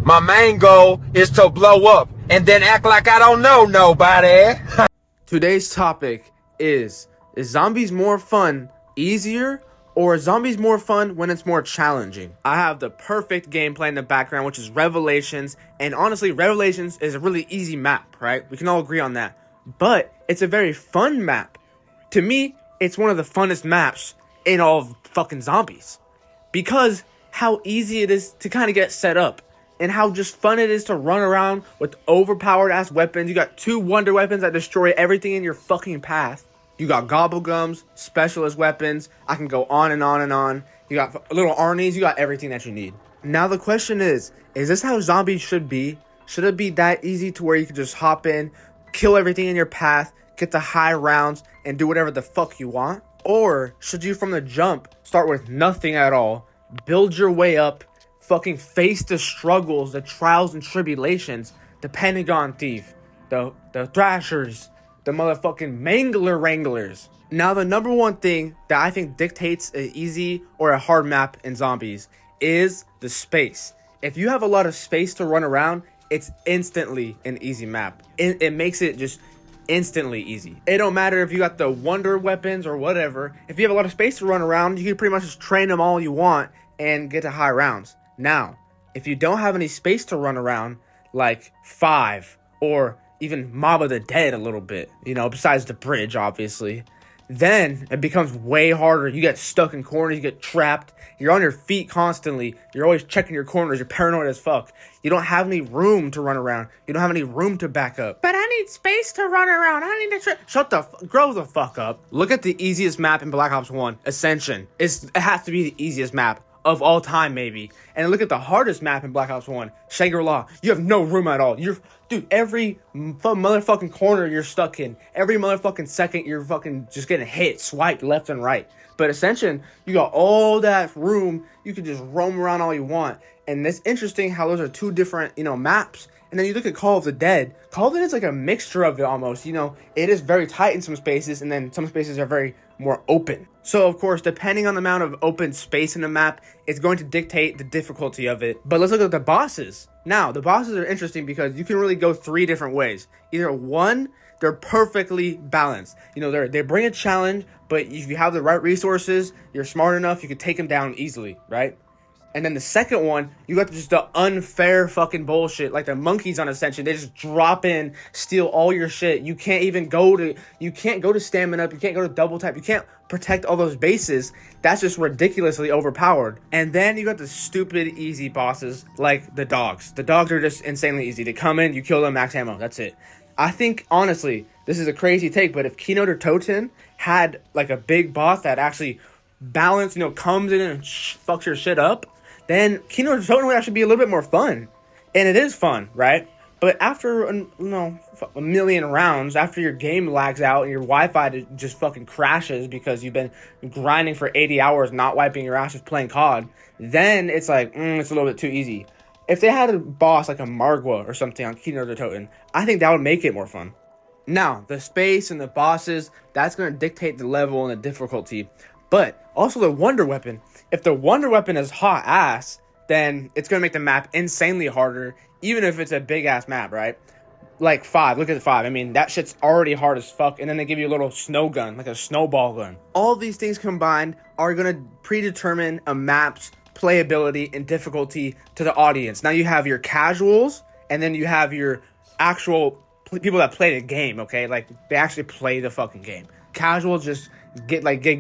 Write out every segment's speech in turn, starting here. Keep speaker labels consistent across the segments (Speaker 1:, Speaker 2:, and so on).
Speaker 1: My main goal is to blow up and then act like I don't know nobody.
Speaker 2: Today's topic is zombies more fun, easier, or are zombies more fun when it's more challenging? I have the perfect gameplay in the background, which is Revelations. And honestly, Revelations is a really easy map, right? We can all agree on that. But it's a very fun map. To me, it's one of the funnest maps in all of fucking zombies. Because how easy it is to kind of get set up. And how just fun it is to run around with overpowered ass weapons. You got 2 wonder weapons that destroy everything in your fucking path. You got gobblegums, specialist weapons. I can go on and on and on. You got little Arnie's. You got everything that you need. Now the question is this how zombies should be? Should it be that easy to where you can just hop in, kill everything in your path, get the high rounds, and do whatever the fuck you want? Or should you from the jump start with nothing at all, build your way up, fucking face the struggles, the trials and tribulations, the Pentagon Thief, the Thrashers, the motherfucking Mangler Wranglers. Now, the number one thing that I think dictates an easy or a hard map in zombies is the space. If you have a lot of space to run around, it's instantly an easy map. It makes it just instantly easy. It don't matter if you got the wonder weapons or whatever. If you have a lot of space to run around, you can pretty much just train them all you want and get to high rounds. Now, if you don't have any space to run around, like 5 or even Mob of the Dead a little bit, besides the bridge, obviously, then it becomes way harder. You get stuck in corners, you get trapped, you're on your feet constantly, you're always checking your corners, you're paranoid as fuck. You don't have any room to run around, you don't have any room to back up. But I need space to run around, I need to grow the fuck up. Look at the easiest map in Black Ops 1, Ascension. It has to be the easiest map of all time, maybe. And look at the hardest map in Black Ops 1, Shangri-La. You have no room at all. Dude, every motherfucking corner you're stuck in, every motherfucking second you're fucking just getting hit, swiped left and right. But Ascension, you got all that room. You can just roam around all you want. And it's interesting how those are 2 different, maps. And then you look at Call of the Dead. Call of the Dead is like a mixture of it almost. It is very tight in some spaces, and then some spaces are very more open. So, of course, depending on the amount of open space in the map, it's going to dictate the difficulty of it. But let's look at the bosses. Now, the bosses are interesting because you can really go 3 different ways. Either 1, they're perfectly balanced. They bring a challenge, but if you have the right resources, you're smart enough, you can take them down easily, right? And then the second one, you got just the unfair fucking bullshit, like the monkeys on Ascension. They just drop in, steal all your shit. You can't go to stamina up. You can't go to double tap. You can't protect all those bases. That's just ridiculously overpowered. And then you got the stupid easy bosses like the dogs. The dogs are just insanely easy. They come in, you kill them, max ammo. That's it. I think, honestly, this is a crazy take, but if Kino der Toten had like a big boss that actually balanced, comes in and fucks your shit up, then Kino der Toten would actually be a little bit more fun. And it is fun, right? But after, a million rounds, after your game lags out and your Wi-Fi just fucking crashes because you've been grinding for 80 hours, not wiping your ass, just playing COD, then it's like, it's a little bit too easy. If they had a boss like a Margwa or something on Kino der Toten, I think that would make it more fun. Now, the space and the bosses, that's going to dictate the level and the difficulty. But also the wonder weapon. If the wonder weapon is hot ass, then it's going to make the map insanely harder, even if it's a big ass map, right? Like 5, look at the 5. I mean, that shit's already hard as fuck. And then they give you a little snow gun, like a snowball gun. All these things combined are going to predetermine a map's playability and difficulty to the audience. Now you have your casuals, and then you have your actual people that play the game, okay? Like, they actually play the fucking game. Casuals just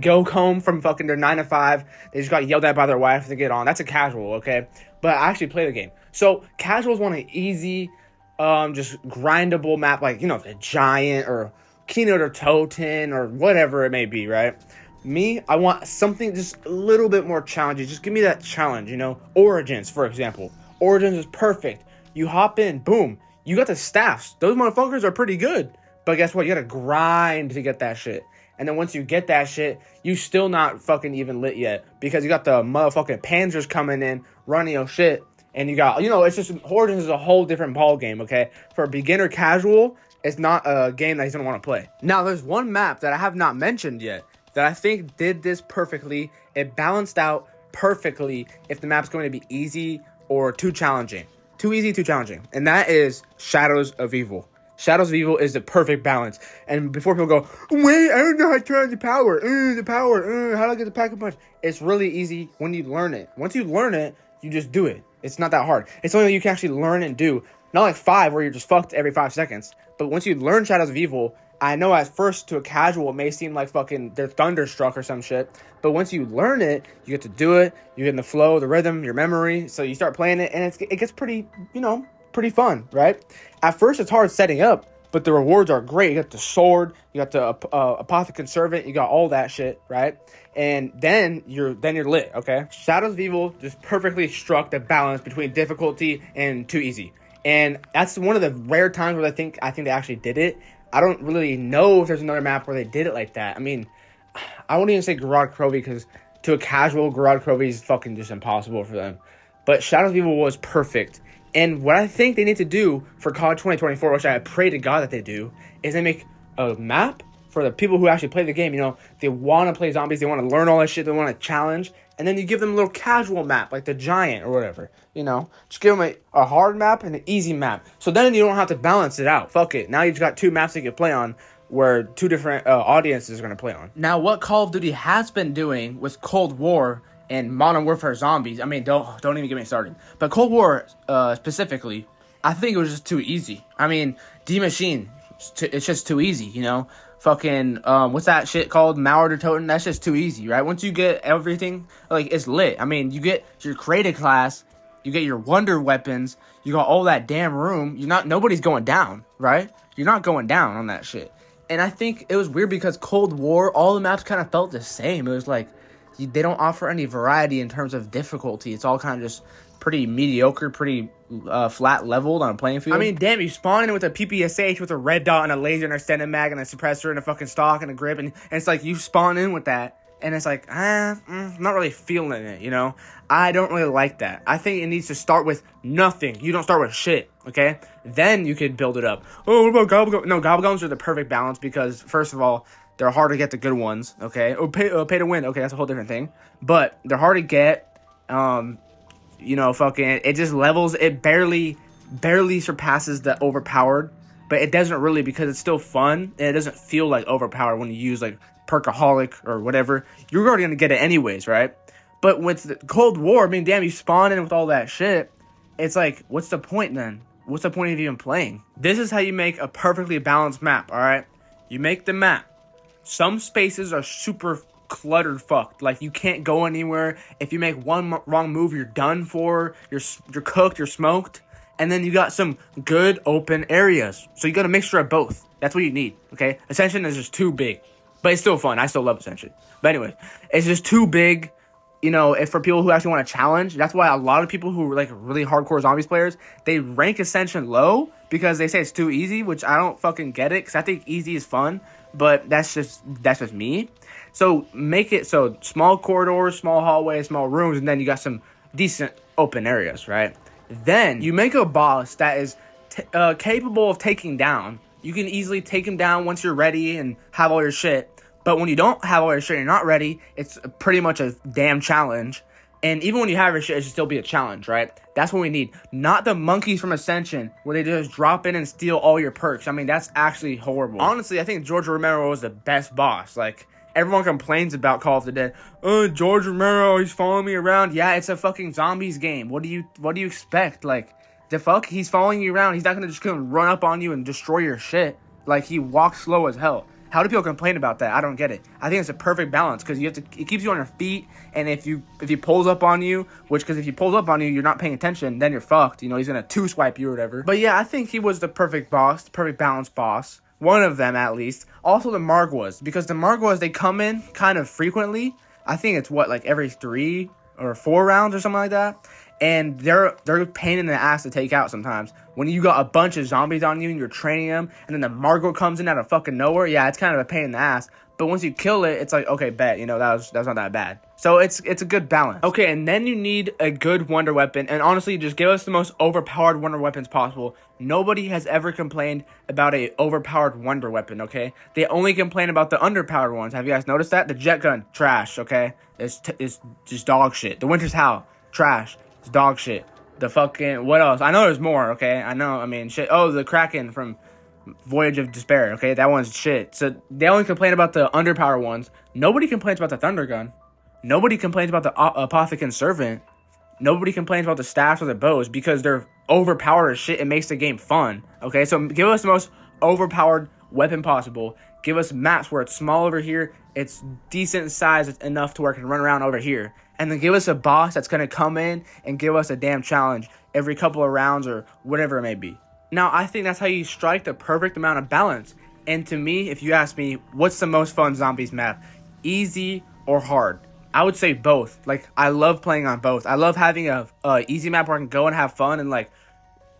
Speaker 2: go home from fucking their 9 to 5. They just got yelled at by their wife to get on. That's a casual, okay? But I actually play the game. So casuals want an easy, just grindable map, like, the Giant or Kino der Toten or whatever it may be, right? Me, I want something just a little bit more challenging. Just give me that challenge, Origins, for example. Origins is perfect. You hop in, boom. You got the staffs. Those motherfuckers are pretty good. But guess what? You gotta grind to get that shit. And then once you get that shit, you still not fucking even lit yet. Because you got the motherfucking Panzers coming in, running your shit. And you got, it's just, Origins is a whole different ball game, okay? For a beginner casual, it's not a game that he's gonna want to play. Now, there's one map that I have not mentioned yet that I think did this perfectly. It balanced out perfectly if the map's going to be easy or too challenging. too easy, too challenging. And that is Shadows of Evil. Shadows of Evil is the perfect balance. And before people go, wait, I don't know how to turn on the power. How do I get the Pack-a-Punch? It's really easy when you learn it. Once you learn it, you just do it. It's not that hard. It's something that you can actually learn and do. Not like 5 where you're just fucked every 5 seconds. But once you learn Shadows of Evil, I know at first to a casual it may seem like fucking they're thunderstruck or some shit. But once you learn it, you get to do it. You get in the flow, the rhythm, your memory. So you start playing it and it gets pretty, pretty fun, right? At first, it's hard setting up, but the rewards are great. You got the sword, you got the apothecary servant, you got all that shit, right? And then you're lit, okay? Shadows of Evil just perfectly struck the balance between difficulty and too easy, and that's one of the rare times where I think they actually did it. I don't really know if there's another map where they did it like that. I mean, I won't even say Gorod Krovi because to a casual, Gorod Krovi is fucking just impossible for them. But Shadows of Evil was perfect. And what I think they need to do for COD 2024, which I pray to God that they do, is they make a map for the people who actually play the game. They want to play zombies, they want to learn all that shit, they want to challenge, and then you give them a little casual map, like the Giant or whatever, Just give them a hard map and an easy map. So then you don't have to balance it out. Fuck it. Now you've got 2 maps that you can play on where 2 different audiences are going to play on. Now, what Call of Duty has been doing with Cold War and Modern Warfare Zombies, I mean, don't even get me started. But Cold War specifically, I think it was just too easy. I mean, D-Machine, it's just too easy, Fucking, what's that shit called? Mauer Toten, that's just too easy, right? Once you get everything, like, it's lit. I mean, you get your creative class, you get your wonder weapons, you got all that damn room, nobody's going down, right? You're not going down on that shit. And I think it was weird because Cold War, all the maps kind of felt the same. It was like, they don't offer any variety in terms of difficulty. It's all kind of just pretty mediocre, pretty flat leveled on a playing field. I mean, damn, you spawn in with a PPSH with a red dot and a laser and a extended mag and a suppressor and a fucking stock and a grip. And it's like you spawn in with that. And it's like, I'm not really feeling it, I don't really like that. I think it needs to start with nothing. You don't start with shit, okay? Then you could build it up. Oh, what about Gobblegums? No, Gobblegums are the perfect balance because, first of all, they're hard to get the good ones, okay? Or pay to win, okay, that's a whole different thing. But they're hard to get, fucking, it just levels, it barely surpasses the overpowered. But it doesn't really because it's still fun, and it doesn't feel like overpowered when you use, like, Perkaholic or whatever. You're already going to get it anyways, right? But with the Cold War, I mean, damn, you spawn in with all that shit. It's like, what's the point then? What's the point of even playing? This is how you make a perfectly balanced map, alright? You make the map. Some spaces are super cluttered fucked. Like, you can't go anywhere. If you make one wrong move, you're done for. You're cooked, you're smoked. And then you got some good open areas. So you got a mixture of both. That's what you need, okay? Ascension is just too big. But it's still fun. I still love Ascension. But anyway, it's just too big, if for people who actually want to challenge. That's why a lot of people who are like really hardcore zombies players, they rank Ascension low because they say it's too easy, which I don't fucking get it because I think easy is fun. But that's just me. So make it so small corridors, small hallways, small rooms, and then you got some decent open areas, right? Then you make a boss that is capable of taking down. You can easily take him down once you're ready and have all your shit. But when you don't have all your shit, you're not ready, it's pretty much a damn challenge. And even when you have your shit, it should still be a challenge, right? That's what we need. Not the monkeys from Ascension, where they just drop in and steal all your perks. I mean, that's actually horrible. Honestly, I think George Romero was the best boss. Like, everyone complains about Call of the Dead. Oh, George Romero, he's following me around. Yeah, it's a fucking zombies game. What do you expect? Like, the fuck? He's following you around. He's not gonna just come run up on you and destroy your shit. Like, he walks slow as hell. How do people complain about that? I don't get it. I think it's a perfect balance because it keeps you on your feet, and if he pulls up on you, because if he pulls up on you, you're not paying attention, then you're fucked. He's gonna 2-swipe you or whatever. But yeah, I think he was the perfect boss, the perfect balanced boss. One of them, at least. Also, the Margwas, because the Margwas, they come in kind of frequently. I think it's like every 3 or 4 rounds or something like that. And they're a pain in the ass to take out sometimes. When you got a bunch of zombies on you and you're training them, and then the Margwa comes in out of fucking nowhere, yeah, it's kind of a pain in the ass. But once you kill it, it's like, okay, bet, that was not that bad. So it's a good balance. Okay, and then you need a good wonder weapon. And honestly, just give us the most overpowered wonder weapons possible. Nobody has ever complained about a overpowered wonder weapon, okay? They only complain about the underpowered ones. Have you guys noticed that? The jet gun, trash, okay? It's just dog shit. The Winter's Howl, trash. It's dog shit. The fucking, what else? I know there's more, okay? I know, I mean, shit. Oh, the Kraken from Voyage of Despair, okay? That one's shit. So they only complain about the underpowered ones. Nobody complains about the Thunder Gun. Nobody complains about the Apothicon Servant. Nobody complains about the staffs or the bows because they're overpowered as shit. It makes the game fun, okay? So give us the most overpowered weapon possible. Give us maps where it's small over here, it's decent size enough to where it can run around over here. And then give us a boss that's going to come in and give us a damn challenge every couple of rounds or whatever it may be. Now, I think that's how you strike the perfect amount of balance. And to me, if you ask me, what's the most fun zombies map? Easy or hard? I would say both. Like, I love playing on both. I love having a easy map where I can go and have fun and, like,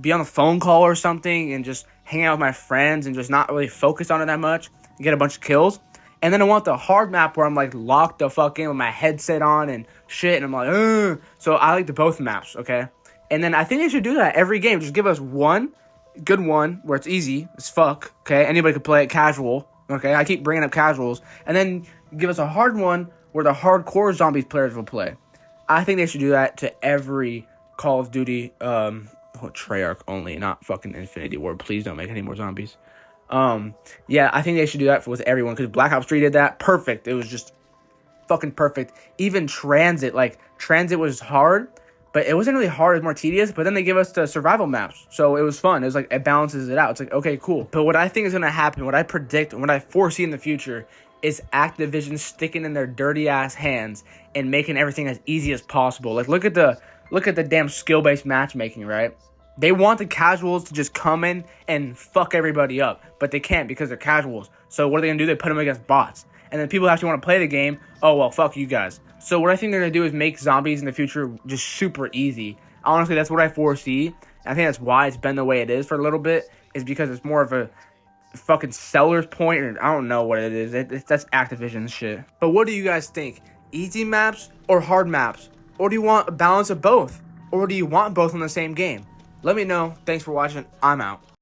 Speaker 2: be on a phone call or something and just hang out with my friends and just not really focus on it that much and get a bunch of kills. And then I want the hard map where I'm, like, locked the fuck in with my headset on and shit, and I'm like, ugh. So I like the both maps, okay? And then I think they should do that every game. Just give us one good one where it's easy as fuck, okay? Anybody could play it casual, okay? I keep bringing up casuals. And then give us a hard one where the hardcore zombies players will play. I think they should do that to every Call of Duty, Treyarch only, not fucking Infinity Ward. Please don't make any more zombies. Yeah, I think they should do that with everyone, because Black Ops 3 did that. Perfect. It was just fucking perfect. Even Transit, like, Transit was hard, but it wasn't really hard, it was more tedious, but then they give us the survival maps, so it was fun. It was like, it balances it out. It's like, okay, cool. But what I think is going to happen, what I predict, what I foresee in the future, is Activision sticking in their dirty ass hands and making everything as easy as possible. Like, look at the damn skill-based matchmaking, right? They want the casuals to just come in and fuck everybody up, but they can't because they're casuals. So what are they gonna do? They put them against bots, and then people actually want to play the game. Oh well, fuck you guys. So what I think they're gonna do is make zombies in the future just super easy. Honestly, that's what I foresee. I think that's why it's been the way it is for a little bit, is because it's more of a fucking seller's point, or I don't know what it is. That's Activision shit. But what do you guys think? Easy maps or hard maps? Or do you want a balance of both? Or do you want both in the same game? Let me know. Thanks for watching. I'm out.